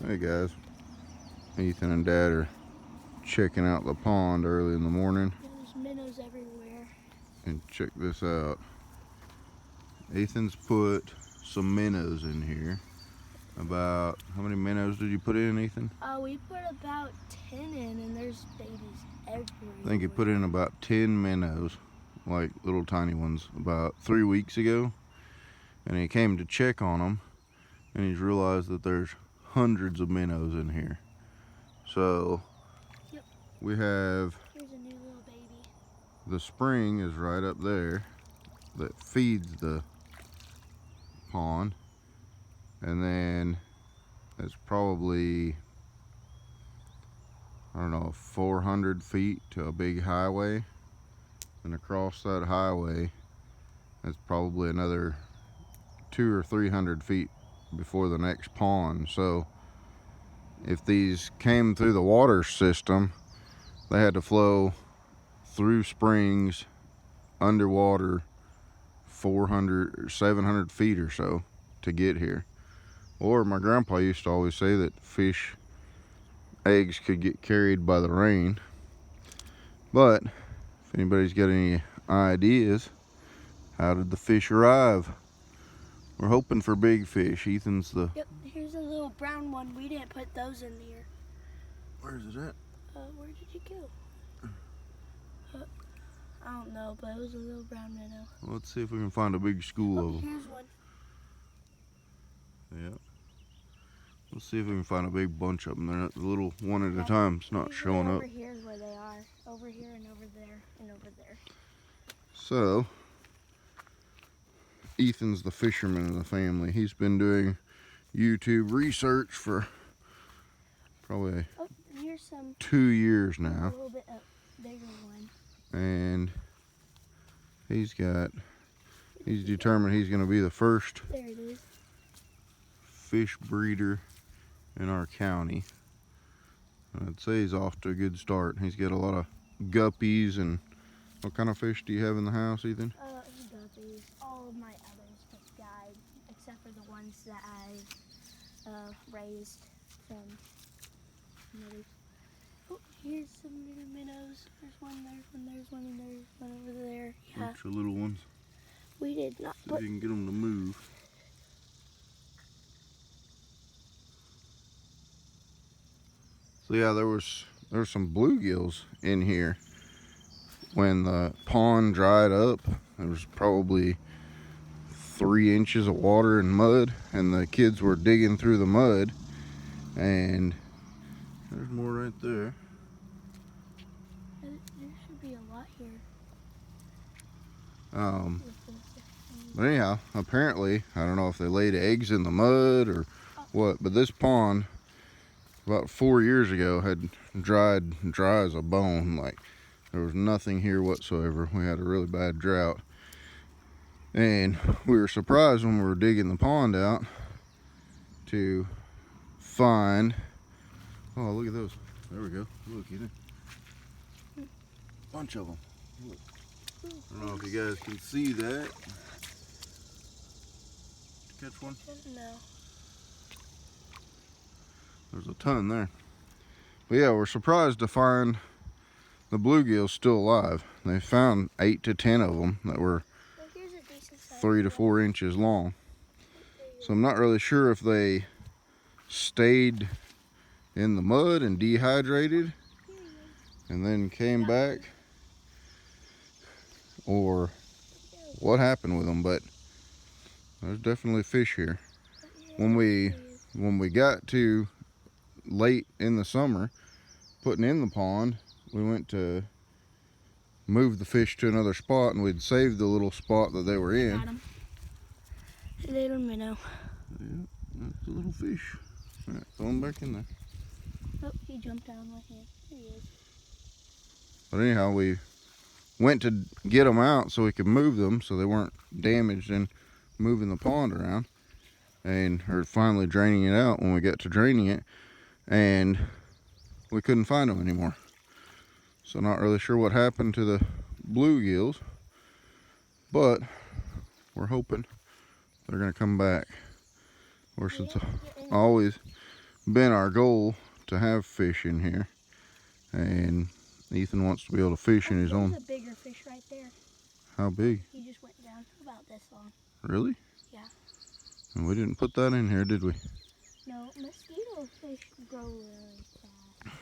Hey guys, Ethan and Dad are checking out the pond early in the morning. There's minnows everywhere. And check this out. Ethan's put some minnows in here. About, how many minnows did you put in, Ethan? We put about 10 in, and there's babies everywhere. I think he put in about 10 minnows, like little tiny ones, about 3 weeks ago. And he came to check on them, and he's realized that there's hundreds of minnows in here. So, Yep. we have, Here's a new little baby. the spring is right up there that feeds the pond, and then it's probably, I don't know, 400 feet to a big highway, and across that highway it's probably another 200 or 300 feet before the next pond. So if these came through the water system, they had to flow through springs underwater 400 or 700 feet or so to get here. Or my grandpa used to always say that fish eggs could get carried by the rain. But if anybody's got any ideas, how did the fish arrive? We're hoping for big fish. Ethan's the... Yep, here's a little brown one. We didn't put those in here. Where's it at? Where did you go? I don't know, but it was a little brown minnow. Well, let's see if we can find a big school of them. Here's one. Yeah. Let's see if we can find a big bunch of them. They're not, a little one at a time. It's not showing up. Over here is where they are. Over here and over there and over there. So, Ethan's the fisherman in the family. He's been doing YouTube research for probably Here's some 2 years now. a little bit bigger one. And he's determined he's going to be the first There it is. fish breeder in our county. I'd say he's off to a good start. He's got a lot of guppies. And what kind of fish do you have in the house, Ethan? Guppies. All of my others just died, except for the ones that I raised from another. Oh, here's some little minnows. There's one, there's one, and there's one over there. Yeah. Bunch of little ones. We did not See if you can get them to move. So yeah, there was some bluegills in here when the pond dried up. There was probably 3 inches of water and mud, and the kids were digging through the mud, and there's more right there. There should be a lot here. But anyhow, apparently, I don't know if they laid eggs in the mud or what, but this pond about 4 years ago had dried dry as a bone. Like, there was nothing here whatsoever. We had a really bad drought, and we were surprised when we were digging the pond out to find, oh, look at those. There we go. Look, Ethan. Bunch of them. Look. I don't know if you guys can see that. Catch one? No. There's a ton there. But yeah, we're surprised to find the bluegills still alive. They found 8 to 10 of them that were 3 to 4 inches long. So I'm not really sure if they stayed in the mud and dehydrated and then came back, or what happened with them, but there's definitely fish here. When we got to late in the summer putting in the pond, we went to move the fish to another spot, and we'd saved the little spot that they were in. Got him. Little minnow. Yeah, that's a little fish. All right, throw him back in there. Oh, he jumped out of my hand. There he is. But anyhow, we went to get them out so we could move them so they weren't damaged in moving the pond around, and or finally draining it out when we got to draining it, and we couldn't find them anymore. So not really sure what happened to the bluegills, but we're hoping they're gonna come back. Of course, it's always been our goal to have fish in here, and Ethan wants to be able to fish in his own. There's a bigger fish right there. How big? He just went down about this long. Really? Yeah. And we didn't put that in here, did we? No, mosquito fish grow really fast.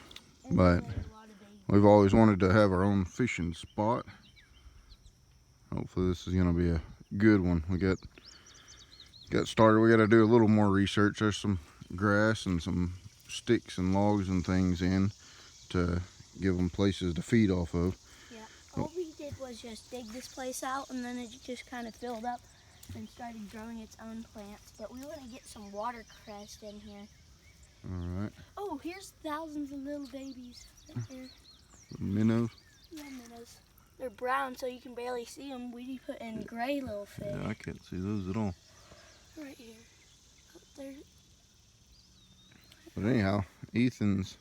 And But they lay a lot of babies. we've always wanted to have our own fishing spot. Hopefully this is gonna be a good one. We got started. We got to do a little more research. There's some grass and some sticks and logs and things in to give them places to feed off of. Yeah, all we did was just dig this place out, and then it just kind of filled up and started growing its own plants. But we want to get some watercress in here. All right. Oh, here's thousands of little babies right there. Minnows. Yeah, minnows. They're brown, so you can barely see them. We put in gray little fish. Yeah, I can't see those at all. Right here. Oh, there. But anyhow, Ethan's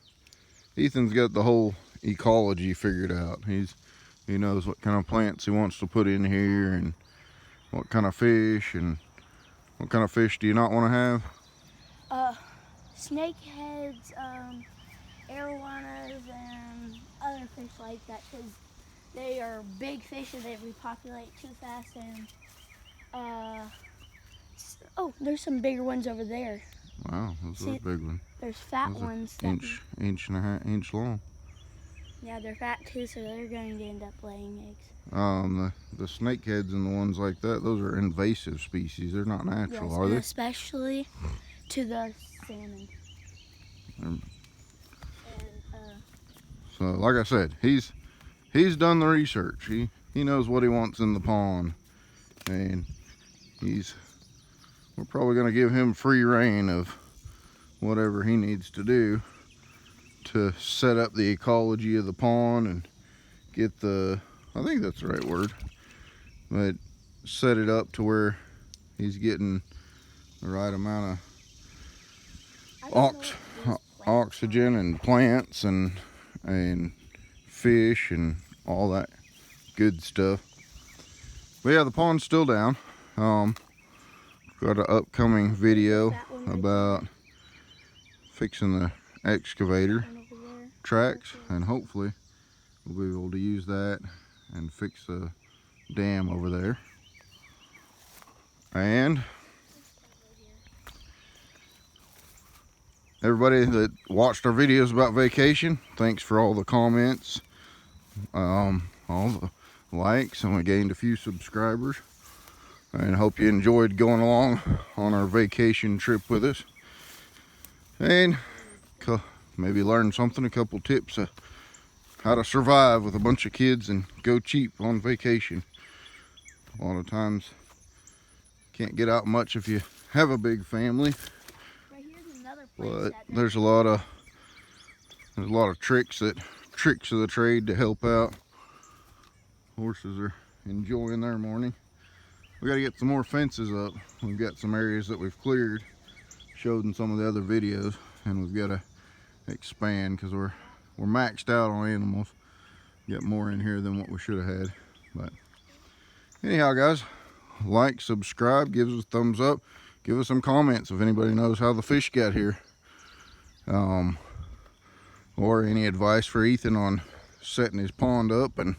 got the whole ecology figured out. He knows what kind of plants he wants to put in here and what kind of fish, and what kind of fish do you not want to have? Snakeheads, arowanas, and other fish like that, because they are big fish and they repopulate too fast. And oh, there's some bigger ones over there. Wow, those are a big one. There's fat Those ones. Inch and a half, inch long. Yeah, they're fat too, so they're going to end up laying eggs. The snakeheads and the ones like that, those are invasive species. They're not natural, Yes, are and they? especially to the salmon. Um, And So, like I said, he's done the research. He knows what he wants in the pond, and we're probably going to give him free reign of whatever he needs to do to set up the ecology of the pond and get I think that's the right word, but set it up to where he's getting the right amount of oxygen and plants and fish and all that good stuff. But yeah, the pond's still down. Got an upcoming video about fixing the excavator tracks, and hopefully we'll be able to use that and fix the dam over there. And everybody that watched our videos about vacation, thanks for all the comments, all the likes, and we gained a few subscribers. And I hope you enjoyed going along on our vacation trip with us, and maybe learn something, a couple tips of how to survive with a bunch of kids and go cheap on vacation. A lot of times can't get out much if you have a big family. right here's another place But that there's a lot of tricks of the trade to help out. Horses are enjoying their morning. We got to get some more fences up. We've got some areas that we've cleared, showed in some of the other videos, and we've got to expand because we're maxed out on animals. Get more in here than what we should have had. But anyhow, guys, like, subscribe, give us a thumbs up, give us some comments if anybody knows how the fish got here, or any advice for Ethan on setting his pond up and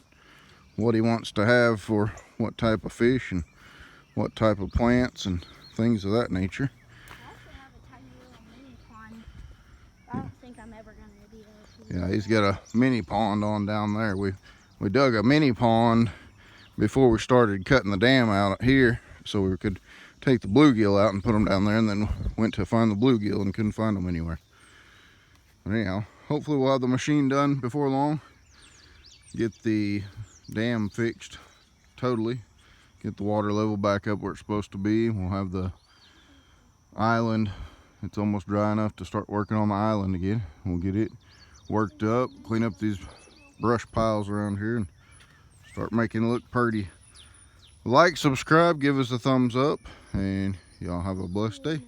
what he wants to have for what type of fish and what type of plants and things of that nature. I also have a tiny little mini pond. I don't think I'm ever going to be able to. Yeah, he's got a mini pond on down there. We dug a mini pond before we started cutting the dam out here, so we could take the bluegill out and put them down there, and then went to find the bluegill and couldn't find them anywhere. But anyhow, hopefully we'll have the machine done before long, get the dam fixed totally, get the water level back up where it's supposed to be. We'll have the island, it's almost dry enough to start working on the island again. We'll get it worked up, clean up these brush piles around here, and start making it look pretty. Like, subscribe, give us a thumbs up, and y'all have a blessed day.